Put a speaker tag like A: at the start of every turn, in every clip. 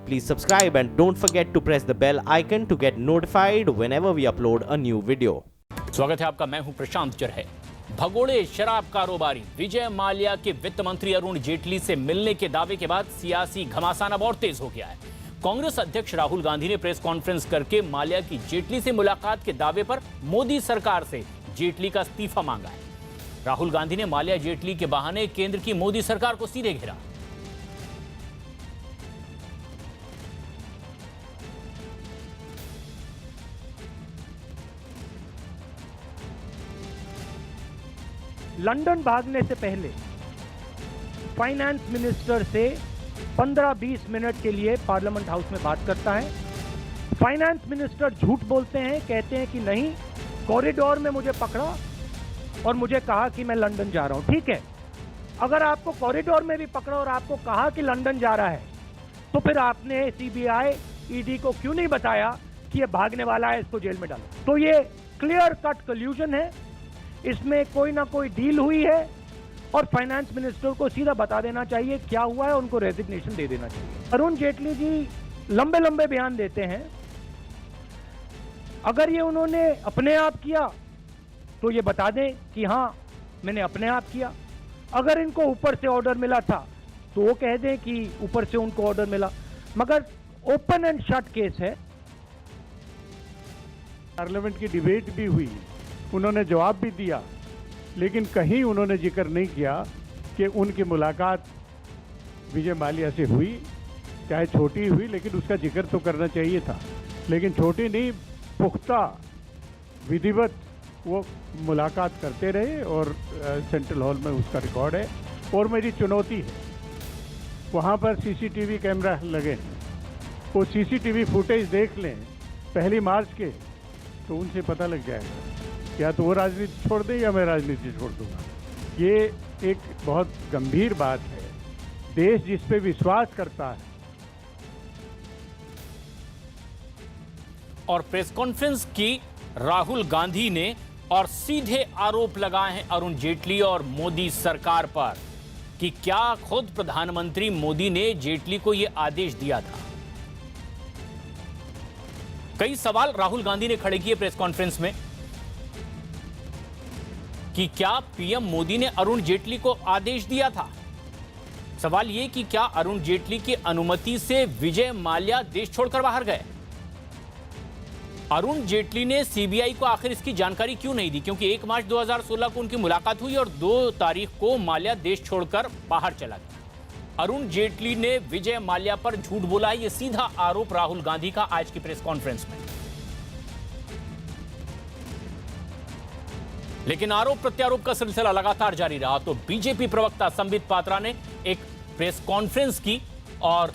A: Please subscribe and don't forget to press the bell icon to get notified whenever we upload a new video.
B: स्वागत है आपका, मैं हूं प्रशांत चरहे। भगोड़े शराब कारोबारी विजय माल्या के वित्त मंत्री अरुण जेटली से मिलने के दावे के बाद सियासी घमासान अब और तेज हो गया है। कांग्रेस अध्यक्ष राहुल गांधी ने प्रेस कॉन्फ्रेंस करके माल्या की जेटली से मुलाकात के दावे पर मोदी सरकार से जेटली का इस्तीफा मांगा है। राहुल गांधी ने माल्या जेटली के बहाने केंद्र की मोदी सरकार को सीधे घेरा।
C: लंदन भागने से पहले फाइनेंस मिनिस्टर से 15-20 मिनट के लिए पार्लियामेंट हाउस में बात करता है। फाइनेंस मिनिस्टर झूठ बोलते हैं, कहते हैं कि नहीं, कॉरिडोर में मुझे पकड़ा और मुझे कहा कि मैं लंदन जा रहा हूं। ठीक है, अगर आपको कॉरिडोर में भी पकड़ा और आपको कहा कि लंदन जा रहा है, तो फिर आपने सीबीआई ईडी को क्यों नहीं बताया कि ये भागने वाला है, इसको जेल में डालो। तो ये क्लियर कट कल्यूजन है, इसमें कोई ना कोई डील हुई है और फाइनेंस मिनिस्टर को सीधा बता देना चाहिए क्या हुआ है, उनको रेजिग्नेशन दे देना चाहिए। अरुण जेटली जी लंबे लंबे बयान देते हैं। अगर ये उन्होंने अपने आप किया तो ये बता दें कि हाँ मैंने अपने आप किया। अगर इनको ऊपर से ऑर्डर मिला था तो वो कह दें कि ऊपर से उनको ऑर्डर मिला, मगर ओपन एंड शट केस है।
D: पार्लियामेंट की डिबेट भी हुई, उन्होंने जवाब भी दिया, लेकिन कहीं उन्होंने जिक्र नहीं किया कि उनकी मुलाकात विजय माल्या से हुई, चाहे छोटी हुई, लेकिन उसका जिक्र तो करना चाहिए था। लेकिन छोटी नहीं, पुख्ता विधिवत वो मुलाकात करते रहे और सेंट्रल हॉल में उसका रिकॉर्ड है। और मेरी चुनौती है, वहाँ पर सीसीटीवी कैमरा लगे हैं, वो सीसीटीवी फुटेज देख लें 1 मार्च के, तो उनसे पता लग जाएगा या तो वो राजनीति छोड़ दे या मैं राजनीति छोड़ दूंगा। ये एक बहुत गंभीर बात है। देश जिस पे विश्वास करता है।
B: और प्रेस कॉन्फ्रेंस की राहुल गांधी ने और सीधे आरोप लगाए हैं अरुण जेटली और मोदी सरकार पर कि क्या खुद प्रधानमंत्री मोदी ने जेटली को यह आदेश दिया था। कई सवाल राहुल गांधी ने खड़े किए प्रेस कॉन्फ्रेंस में कि क्या पीएम मोदी ने अरुण जेटली को आदेश दिया था। सवाल यह कि क्या अरुण जेटली की अनुमति से विजय माल्या देश छोड़कर बाहर गए। अरुण जेटली ने सीबीआई को आखिर इसकी जानकारी क्यों नहीं दी, क्योंकि 1 मार्च 2016 को उनकी मुलाकात हुई और 2 तारीख को माल्या देश छोड़कर बाहर चला गया। अरुण जेटली ने विजय माल्या पर झूठ बोला है, यह सीधा आरोप राहुल गांधी का आज की प्रेस कॉन्फ्रेंस में। लेकिन आरोप प्रत्यारोप का सिलसिला लगातार जारी रहा तो बीजेपी प्रवक्ता संबित पात्रा ने एक प्रेस कॉन्फ्रेंस की और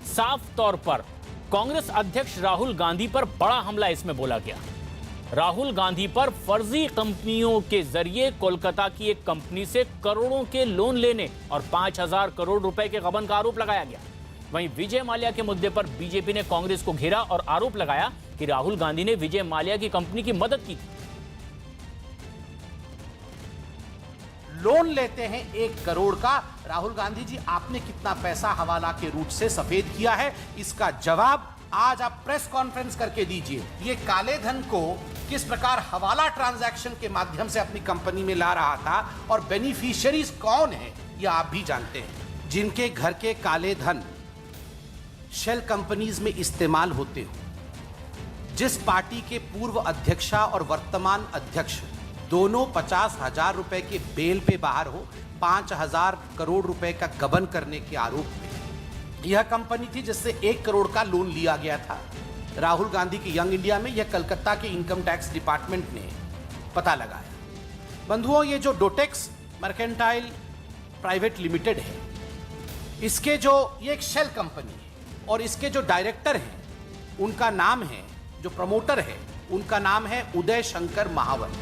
B: साफ तौर पर कांग्रेस अध्यक्ष राहुल गांधी पर बड़ा हमला इसमें बोला गया। राहुल गांधी पर फर्जी कंपनियों के जरिए कोलकाता की एक कंपनी से करोड़ों के लोन लेने और 5,000 करोड़ रुपए के गबन का आरोप लगाया गया। वहीं विजय माल्या के मुद्दे पर बीजेपी ने कांग्रेस को घेरा और आरोप लगाया कि राहुल गांधी ने विजय माल्या की कंपनी की मदद की थी।
E: लोन लेते हैं 1 करोड़ का। राहुल गांधी जी, आपने कितना पैसा हवाला के रूट से सफेद किया है, इसका जवाब आज आप प्रेस कॉन्फ्रेंस करके दीजिए। ये काले धन को किस प्रकार हवाला ट्रांजैक्शन के माध्यम से अपनी कंपनी में ला रहा था और बेनिफिशियरीज कौन है ये आप भी जानते हैं। जिनके घर के काले धन शेल कंपनीज में इस्तेमाल होते हो, जिस पार्टी के पूर्व अध्यक्षा और वर्तमान अध्यक्ष दोनों 50,000 रुपए के बेल पे बाहर हो, 5,000 करोड़ रुपए का गबन करने के आरोप में यह कंपनी थी जिससे 1 करोड़ का लोन लिया गया था राहुल गांधी की यंग इंडिया में। यह कलकत्ता के इनकम टैक्स डिपार्टमेंट ने पता लगाया। बंधुओं, ये जो डोटेक्स मर्केंटाइल प्राइवेट लिमिटेड है, इसके जो ये एक शेल कंपनी है और इसके जो डायरेक्टर हैं उनका नाम है, जो प्रमोटर है उनका नाम है उदय शंकर महावर।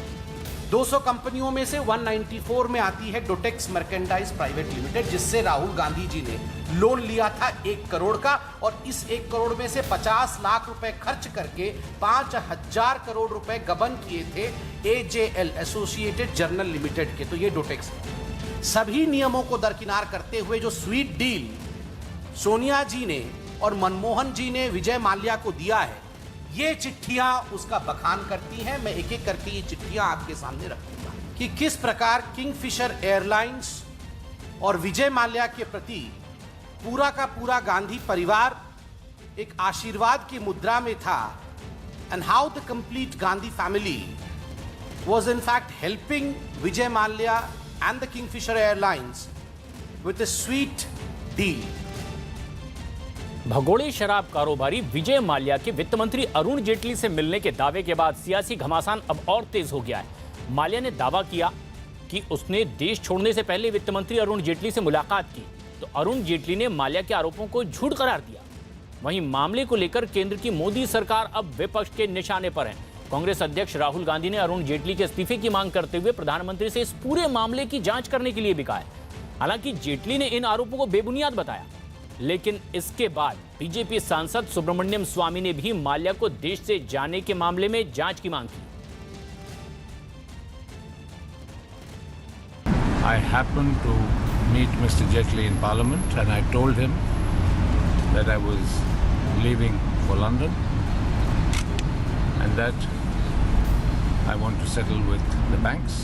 E: 200 कंपनियों में से 194 में आती है डोटेक्स मर्केंटाइज प्राइवेट लिमिटेड, जिससे राहुल गांधी जी ने लोन लिया था 1 करोड़ का और इस 1 करोड़ में से 50 लाख रुपए खर्च करके 5,000 करोड़ रुपए गबन किए थे AJL एसोसिएटेड जर्नल लिमिटेड के। तो ये डोटेक्स है। सभी नियमों को दरकिनार करते हुए जो स्वीट डील सोनिया जी ने और मनमोहन जी ने विजय माल्या को दिया है, ये चिट्ठियां उसका बखान करती हैं। मैं एक एक करके ये चिट्ठियां आपके सामने रखूंगा कि किस प्रकार किंगफिशर एयरलाइंस और विजय माल्या के प्रति पूरा का पूरा गांधी परिवार एक आशीर्वाद की मुद्रा में था, and how the complete Gandhi family was in fact helping Vijay Mallya and the Kingfisher Airlines with a sweet deal.
B: भगोड़े शराब कारोबारी विजय माल्या के वित्त मंत्री अरुण जेटली से मिलने के दावे के बाद सियासी घमासान अब और तेज हो गया है। माल्या ने दावा किया कि उसने देश छोड़ने से पहले वित्त मंत्री अरुण जेटली से मुलाकात की, तो अरुण जेटली ने माल्या के आरोपों को झूठ करार दिया। वहीं मामले को लेकर केंद्र की मोदी सरकार अब विपक्ष के निशाने पर है। कांग्रेस अध्यक्ष राहुल गांधी ने अरुण जेटली के इस्तीफे की मांग करते हुए प्रधानमंत्री से इस पूरे मामले की जांच करने के लिए भी कहा है। हालांकि जेटली ने इन आरोपों को बेबुनियाद बताया, लेकिन इसके बाद बीजेपी सांसद सुब्रमण्यम स्वामी ने भी माल्या को देश से जाने के मामले में जांच की मांग की।
F: I happened to meet Mr. Jetley in Parliament and I told him that I was leaving for London and that I want to settle with the banks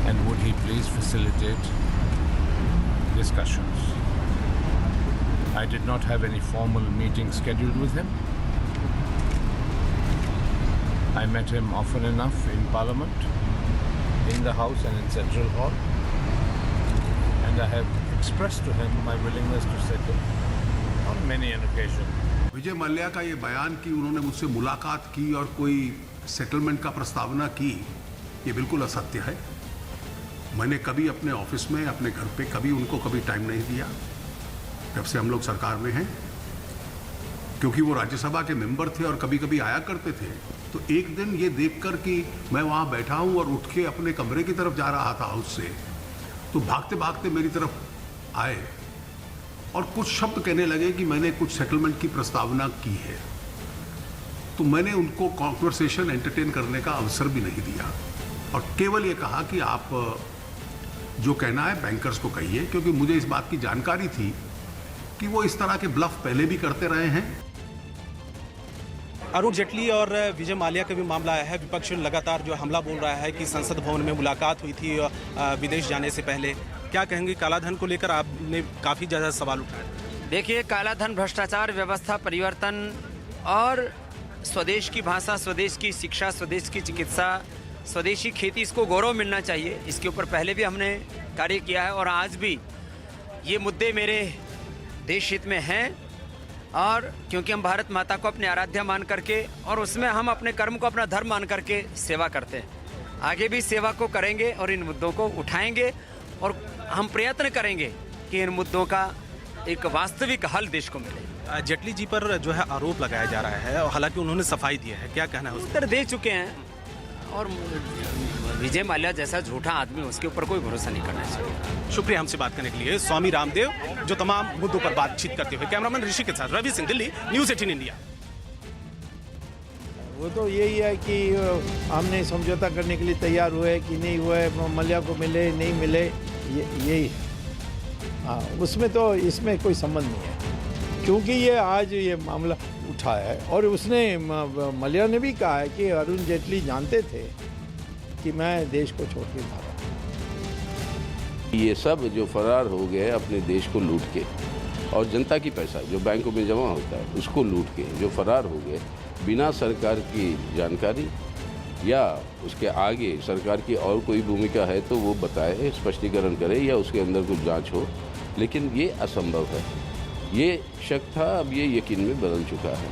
F: and would he please facilitate discussions. I did not have any formal meeting scheduled with him. I met him often enough in Parliament, in the House and in Central Hall, and I have expressed to him my willingness to settle on many an occasion.
G: Vijay Mallya का ये बयान कि उन्होंने मुझसे मुलाकात की और कोई सेटलमेंट का प्रस्तावना की, ये बिल्कुल असत्य है। मैंने कभी अपने ऑफिस में, अपने घर पे कभी उनको कभी टाइम नहीं दिया जब से हम लोग सरकार में हैं, क्योंकि वो राज्यसभा के मेंबर थे और कभी कभी आया करते थे। तो एक दिन ये देखकर कि मैं वहाँ बैठा हूँ और उठ के अपने कमरे की तरफ जा रहा था हाउस से, तो भागते भागते मेरी तरफ आए और कुछ शब्द कहने लगे कि मैंने कुछ सेटलमेंट की प्रस्तावना की है। तो मैंने उनको कॉन्वर्सेशन एंटरटेन करने का अवसर भी नहीं दिया और केवल ये कहा कि आप जो कहना है बैंकर्स को कहिए, क्योंकि मुझे इस बात की जानकारी थी कि वो इस तरह के ब्लफ पहले भी करते रहे हैं।
H: अरुण जेटली और विजय माल्या का भी मामला आया है। विपक्ष लगातार जो हमला बोल रहा है कि संसद भवन में मुलाकात हुई थी विदेश जाने से पहले। क्या कहेंगे, कालाधन को लेकर आपने काफ़ी ज़्यादा सवाल उठाए।
I: देखिए, कालाधन, भ्रष्टाचार, व्यवस्था परिवर्तन और स्वदेश की भाषा, स्वदेश की शिक्षा, स्वदेश की चिकित्सा, स्वदेशी खेती, इसको गौरव मिलना चाहिए। इसके ऊपर पहले भी हमने कार्य किया है और आज भी ये मुद्दे मेरे देश हित में हैं, और क्योंकि हम भारत माता को अपने आराध्य मान करके और उसमें हम अपने कर्म को अपना धर्म मान करके सेवा करते हैं। आगे भी सेवा को करेंगे और इन मुद्दों को उठाएंगे और हम प्रयत्न करेंगे कि इन मुद्दों का एक वास्तविक हल देश को मिले।
H: जेटली जी पर जो है आरोप लगाया जा रहा है और हालांकि उन्होंने सफाई दी है, क्या कहना है?
I: उत्तर दे चुके हैं और विजय माल्या जैसा झूठा आदमी, उसके ऊपर कोई भरोसा नहीं करना चाहिए।
H: शुक्रिया हमसे बात करने के लिए स्वामी रामदेव, जो तमाम मुद्दों पर बातचीत करते हुए। कैमरामैन ऋषि के साथ रवि सिंह, दिल्ली, न्यूज़ 18 इंडिया।
J: वो तो यही है कि हमने समझौता करने के लिए तैयार हुए कि नहीं हुए, माल्या को मिले नहीं मिले, यही है। हाँ, उसमें तो इसमें कोई संबंध नहीं है, क्योंकि ये आज ये मामला उठा है और उसने माल्या ने भी कहा है कि अरुण जेटली जानते थे कि मैं देश को छोड़ के जा रहा हूँ।
K: ये सब जो फरार हो गए अपने देश को लूट के, और जनता की पैसा जो बैंकों में जमा होता है उसको लूट के जो फरार हो गए बिना सरकार की जानकारी या उसके आगे सरकार की और कोई भूमिका है तो वो बताए, स्पष्टीकरण करे या उसके अंदर कुछ जांच हो, लेकिन ये असंभव है। ये शक था, अब ये यकीन में बदल चुका है।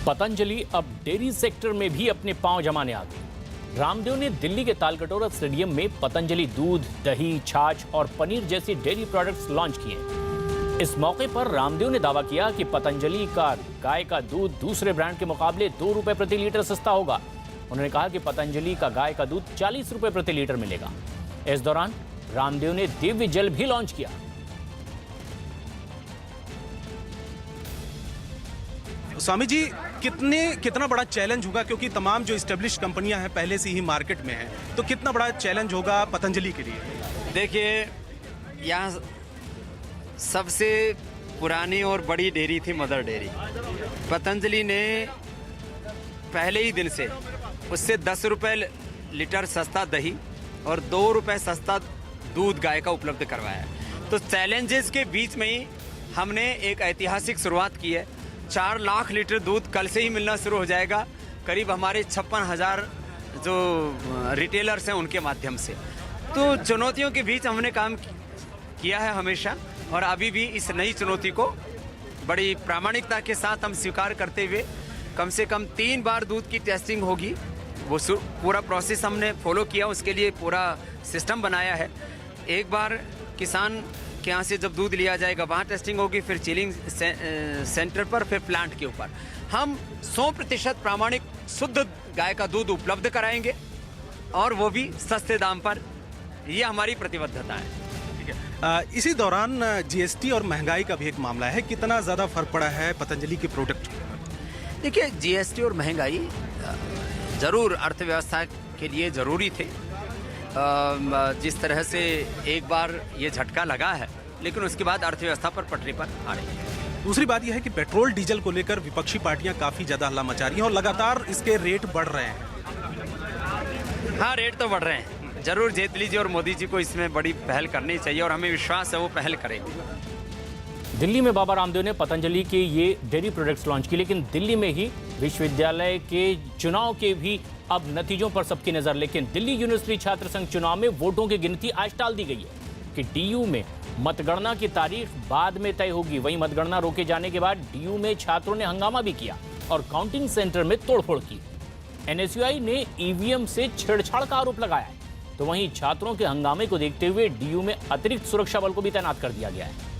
B: पतंजलि अब डेयरी सेक्टर में भी अपने पांव जमाने आ गई। रामदेव ने दिल्ली के तालकटोरा स्टेडियम में पतंजलि दूध, दही, छाछ और पनीर जैसी डेयरी प्रोडक्ट्स लॉन्च किए। इस मौके पर रामदेव ने दावा किया कि पतंजलि का गाय का दूध दूसरे ब्रांड के मुकाबले 2 रुपए प्रति लीटर सस्ता होगा। उन्होंने कहा कि पतंजलि का गाय का दूध 40 रुपए प्रति लीटर मिलेगा। इस दौरान रामदेव ने दिव्य जल भी लॉन्च किया।
H: स्वामी जी, कितना बड़ा चैलेंज होगा, क्योंकि तमाम जो एस्टेब्लिश कंपनियां हैं पहले से ही मार्केट में हैं, तो कितना बड़ा चैलेंज होगा पतंजलि के लिए?
I: देखिए, यहाँ सबसे पुरानी और बड़ी डेयरी थी मदर डेयरी। पतंजलि ने पहले ही दिन से उससे 10 रुपये लीटर सस्ता दही और 2 रुपये सस्ता दूध गाय का उपलब्ध करवाया है। तो चैलेंजेस के बीच में ही हमने एक ऐतिहासिक शुरुआत की है। 4 लाख लीटर दूध कल से ही मिलना शुरू हो जाएगा, करीब हमारे 56,000 जो रिटेलर्स हैं उनके माध्यम से। तो चुनौतियों के बीच हमने काम किया है हमेशा, और अभी भी इस नई चुनौती को बड़ी प्रामाणिकता के साथ हम स्वीकार करते हुए कम से कम 3 बार दूध की टेस्टिंग होगी। वो पूरा प्रोसेस हमने फॉलो किया, उसके लिए पूरा सिस्टम बनाया है। एक बार किसान के यहाँ से जब दूध लिया जाएगा वहाँ टेस्टिंग होगी, फिर चिलिंग सेंटर पर, फिर प्लांट के ऊपर। हम 100% प्रामाणिक शुद्ध गाय का दूध उपलब्ध कराएंगे, और वो भी सस्ते दाम पर। ये हमारी प्रतिबद्धता है।
H: इसी दौरान जीएसटी और महंगाई का भी एक मामला है, कितना ज़्यादा फर्क पड़ा है पतंजलि के प्रोडक्ट?
I: देखिए, जीएसटी और महंगाई ज़रूर अर्थव्यवस्था के लिए ज़रूरी थे। जिस तरह से एक बार ये झटका लगा है, लेकिन उसके बाद अर्थव्यवस्था पर पटरी पर आ रही है।
H: दूसरी बात यह है कि पेट्रोल डीजल को लेकर विपक्षी पार्टियां काफ़ी ज़्यादा हल्ला मचा रही हैं और लगातार इसके रेट बढ़ रहे हैं।
I: हाँ, रेट तो बढ़ रहे हैं। जरूर जेटली जी और मोदी जी को इसमें बड़ी पहल करनी चाहिए, और हमें विश्वास है वो पहल करेंगे।
B: दिल्ली में बाबा रामदेव ने पतंजलि के ये डेयरी प्रोडक्ट्स लॉन्च किए, लेकिन दिल्ली में ही विश्वविद्यालय के चुनाव के भी अब नतीजों पर सबकी नजर। लेकिन दिल्ली यूनिवर्सिटी छात्र संघ चुनाव में वोटों की गिनती आज टाल दी गई है कि डीयू में मतगणना की तारीख बाद में तय होगी। वहीं मतगणना रोके जाने के बाद डीयू में छात्रों ने हंगामा भी किया और काउंटिंग सेंटर में तोड़फोड़ की। एनएसयूआई ने ईवीएम से छेड़छाड़ का आरोप लगाया है, तो वहीं छात्रों के हंगामे को देखते हुए डीयू में अतिरिक्त सुरक्षा बल को भी तैनात कर दिया गया है।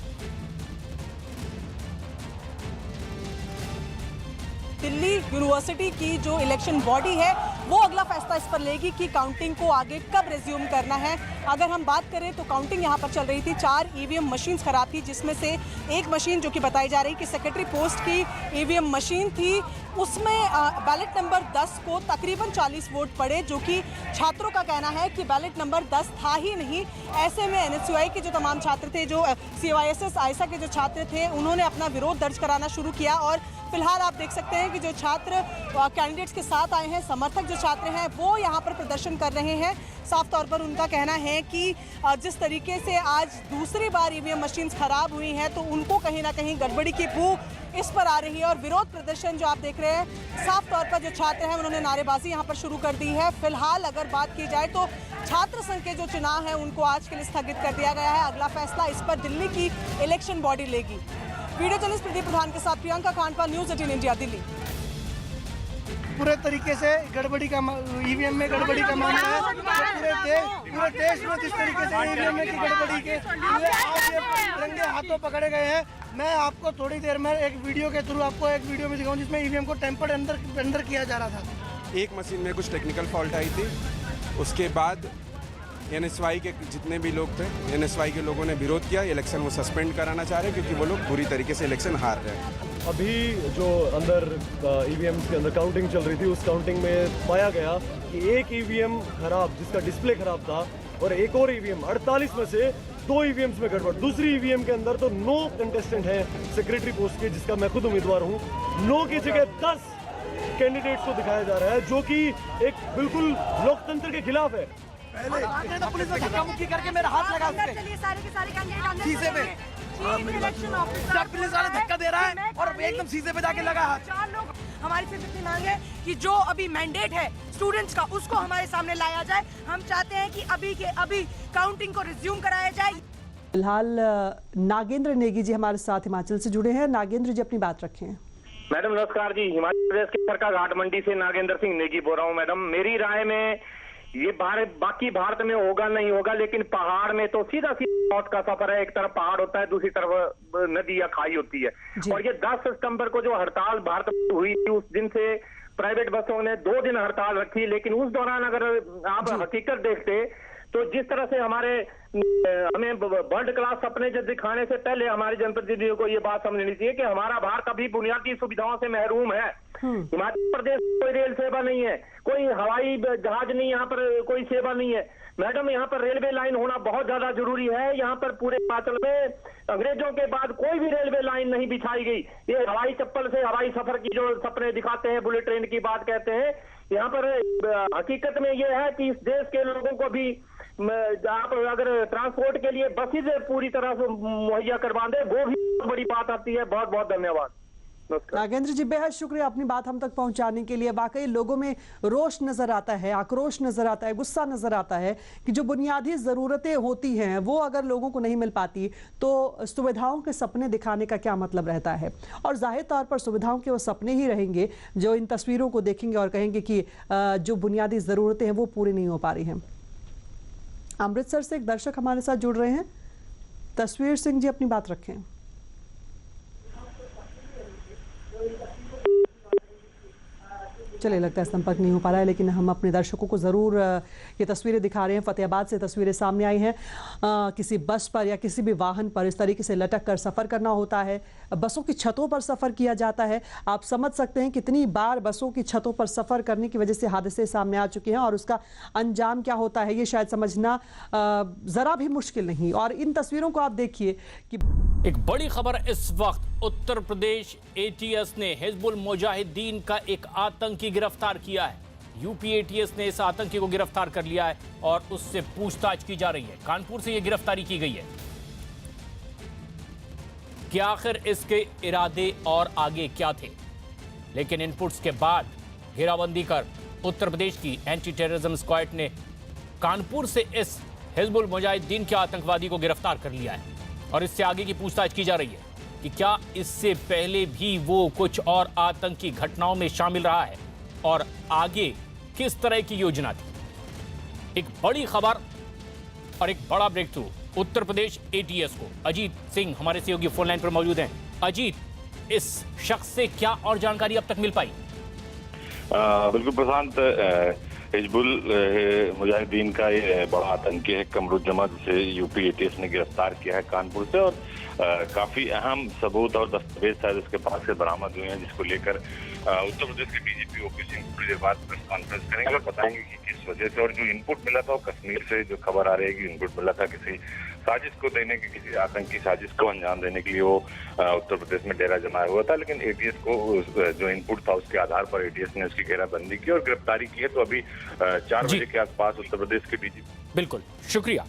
L: दिल्ली यूनिवर्सिटी की जो इलेक्शन बॉडी है वो अगला फैसला इस पर लेगी कि काउंटिंग को आगे कब रिज्यूम करना है। अगर हम बात करें तो काउंटिंग यहाँ पर चल रही थी, 4 ईवीएम मशीन्स खराब थी, जिसमें से एक मशीन जो कि बताई जा रही कि सेक्रेटरी पोस्ट की ईवीएम मशीन थी, उसमें बैलेट नंबर 10 को तकरीबन 40 वोट पड़े, जो कि छात्रों का कहना है कि बैलेट नंबर 10 था ही नहीं। ऐसे में एनएसयूआई के जो तमाम छात्र थे, जो CYSS आयसा के जो छात्र थे, उन्होंने अपना विरोध दर्ज कराना शुरू किया। और फिलहाल आप देख सकते हैं कि जो छात्र कैंडिडेट्स के साथ आए हैं, समर्थक जो छात्र हैं, वो यहाँ पर प्रदर्शन कर रहे हैं। साफ तौर पर उनका कहना है कि जिस तरीके से आज दूसरी बार ईवीएम मशीन्स खराब हुई हैं, तो उनको कहीं ना कहीं गड़बड़ी की बू इस पर आ रही है। और विरोध प्रदर्शन जो आप देख रहे हैं, साफ तौर पर जो छात्र हैं उन्होंने नारेबाजी यहाँ पर शुरू कर दी है। फिलहाल अगर बात की जाए तो छात्र संघ के जो चुनाव हैं उनको आज के लिए स्थगित कर दिया गया है। अगला फैसला इस पर दिल्ली की इलेक्शन बॉडी लेगी। वीडियो जर्नलिस्ट प्रदीप प्रधान के साथ प्रियंका कांडपाल, न्यूज़ 18 इंडिया, दिल्ली।
M: पूरे तरीके से गड़बड़ी का ईवीएम में गड़बड़ी का मामला है। पूरे देश में जिस तरीके से ईवीएम में की गड़बड़ी के रंगे हाथों पकड़े गए हैं। मैं आपको थोड़ी देर में एक वीडियो के थ्रू आपको एक वीडियो में दिखाऊं जिसमें ईवीएम को टेम्पर्ड अंदर किया जा रहा था।
N: एक मशीन में कुछ टेक्निकल फॉल्ट आई थी, उसके बाद एनएसवाई के जितने भी लोग थे, एनएसवाई के लोगों ने विरोध किया। इलेक्शन वो सस्पेंड कराना चाह रहे हैं क्योंकि वो लोग बुरी तरीके से इलेक्शन हार रहे हैं।
O: अभी जो अंदर ईवीएम के अंदर काउंटिंग चल रही थी, उस काउंटिंग में पाया गया कि एक ईवीएम खराब, जिसका डिस्प्ले खराब था, और एक और ईवीएम 48 में से 2 ईवीएम्स में गड़बड़। दूसरी ईवीएम के अंदर तो 9 कंटेस्टेंट हैं सेक्रेटरी पोस्ट के, जिसका मैं खुद उम्मीदवार हूँ। 9 की जगह 10 कैंडिडेट्स को दिखाया जा रहा है, जो कि एक बिल्कुल लोकतंत्र के खिलाफ है।
M: पहले तो पुलिस ने धक्का मुक्की करके मेरा हाथ लगा शीशे पे, पुलिस वाले धक्का दे रहा है और एकदम शीशे पे जाके लगा हाथ।
L: 4 लोग, हमारी सिर्फ इतनी मांग है कि जो अभी मैंडेट है स्टूडेंट्स का, उसको हमारे सामने लाया जाए। हम चाहते हैं कि अभी के अभी काउंटिंग को रिज्यूम कराया जाए।
P: फिलहाल नागेंद्र नेगी जी हमारे साथ हिमाचल से जुड़े हैं। नागेंद्र जी, अपनी बात रखें।
Q: मैडम नमस्कार जी, हिमाचल प्रदेश के सरका घाट मंडी से नागेंद्र सिंह नेगी बोल रहा हूँ। मैडम, मेरी राय में ये बाकी भारत में होगा नहीं होगा, लेकिन पहाड़ में तो सीधा मौत का सफर है। एक तरफ पहाड़ होता है, दूसरी तरफ नदी या खाई होती है। और ये 10 सितंबर को जो हड़ताल भारत में हुई थी, उस दिन से प्राइवेट बसों ने 2 दिन हड़ताल रखी। लेकिन उस दौरान अगर आप हकीकत देखते तो जिस तरह से हमें वर्ल्ड क्लास सपने दिखाने से पहले हमारे जनप्रतिनिधियों को ये बात समझनी चाहिए कि हमारा भारत अभी बुनियादी सुविधाओं से महरूम है। हिमाचल प्रदेश में कोई रेल सेवा नहीं है, कोई हवाई जहाज नहीं, यहाँ पर कोई सेवा नहीं है। मैडम यहाँ पर रेलवे लाइन होना बहुत ज्यादा जरूरी है। यहाँ पर पूरे हिमाचल में अंग्रेजों के बाद कोई भी रेलवे लाइन नहीं बिछाई गई। ये हवाई चप्पल से हवाई सफर की जो सपने दिखाते हैं, बुलेट ट्रेन की बात कहते हैं, यहाँ पर हकीकत में ये है कि इस देश के लोगों को भी आप अगर ट्रांसपोर्ट के लिए बसेज पूरी तरह से मुहैया करवा दें, वो भी बहुत बड़ी बात आती है। बहुत बहुत धन्यवाद।
P: नागेंद्र जी, बेहद शुक्रिया अपनी बात हम तक पहुंचाने के लिए। वाकई लोगों में रोष नजर आता है, आक्रोश नजर आता है, गुस्सा नजर आता है कि जो बुनियादी जरूरतें होती हैं वो अगर लोगों को नहीं मिल पाती तो सुविधाओं के सपने दिखाने का क्या मतलब रहता है। और जाहिर तौर पर सुविधाओं के वो सपने ही रहेंगे जो इन तस्वीरों को देखेंगे और कहेंगे कि जो बुनियादी जरूरतें हैं वो पूरी नहीं हो पा रही हैं। अमृतसर से एक दर्शक हमारे साथ जुड़ रहे हैं, तस्वीर सिंह जी, अपनी बात रखें। चलिए, लगता है संपर्क नहीं हो पा रहा है, लेकिन हम अपने दर्शकों को ज़रूर ये तस्वीरें दिखा रहे हैं। फतेहाबाद से तस्वीरें सामने आई हैं। किसी बस पर या किसी भी वाहन पर इस तरीके से लटक कर सफ़र करना होता है। बसों की छतों पर सफ़र किया जाता है। आप समझ सकते हैं कितनी बार बसों की छतों पर सफ़र करने की वजह से हादसे सामने आ चुके हैं और उसका अंजाम क्या होता है ये शायद समझना ज़रा भी मुश्किल नहीं। और इन तस्वीरों को आप देखिए कि
B: एक बड़ी खबर इस वक्त, उत्तर प्रदेश एटीएस ने हिजबुल मुजाहिदीन का एक आतंकी गिरफ्तार किया है। यूपी एटीएस ने इस आतंकी को गिरफ्तार कर लिया है और उससे पूछताछ की जा रही है। कानपुर से यह गिरफ्तारी की गई है कि आखिर इसके इरादे और आगे क्या थे। लेकिन इनपुट्स के बाद घेराबंदी कर उत्तर प्रदेश की एंटी टेररिज्म स्क्वाड ने कानपुर से इस हिजबुल मुजाहिदीन के आतंकवादी को गिरफ्तार कर लिया है और इससे आगे की पूछताछ की जा रही है कि क्या इससे पहले भी वो कुछ और आतंकी घटनाओं में शामिल रहा है और आगे किस तरह की योजना थी। एक बड़ी खबर और एक बड़ा break through Uttar Pradesh ATS को। अजीत सिंह हमारे सहयोगी फोन लाइन पर मौजूद हैं। अजीत, इस शख्स से क्या और जानकारी अब तक मिल पाई?
R: बिल्कुल प्रशांत, हिजबुल मुजाहिदीन का ये बड़ा आतंकी है कमरुज्जमा, जिसे यूपी एटीएस ने गिरफ्तार किया है कानपुर से और काफी अहम सबूत और दस्तावेज शायद उसके पास से बरामद हुए हैं, जिसको लेकर उत्तर प्रदेश के डीजीपी ओपी सिंह थोड़ी देर बाद प्रेस कॉन्फ्रेंस करेंगे और बताएंगे कि किस वजह से। और जो इनपुट मिला था वो कश्मीर से जो खबर आ रही है कि इनपुट मिला था किसी साजिश को देने की, किसी आतंकी साजिश को अंजाम देने के लिए वो उत्तर प्रदेश में डेरा जमाया हुआ था। लेकिन एटीएस को जो इनपुट था उसके आधार पर एटीएस ने उसकी घेराबंदी की और गिरफ्तारी की है। तो अभी 4 बजे के आसपास उत्तर प्रदेश के डीजीपी।
B: बिल्कुल, शुक्रिया।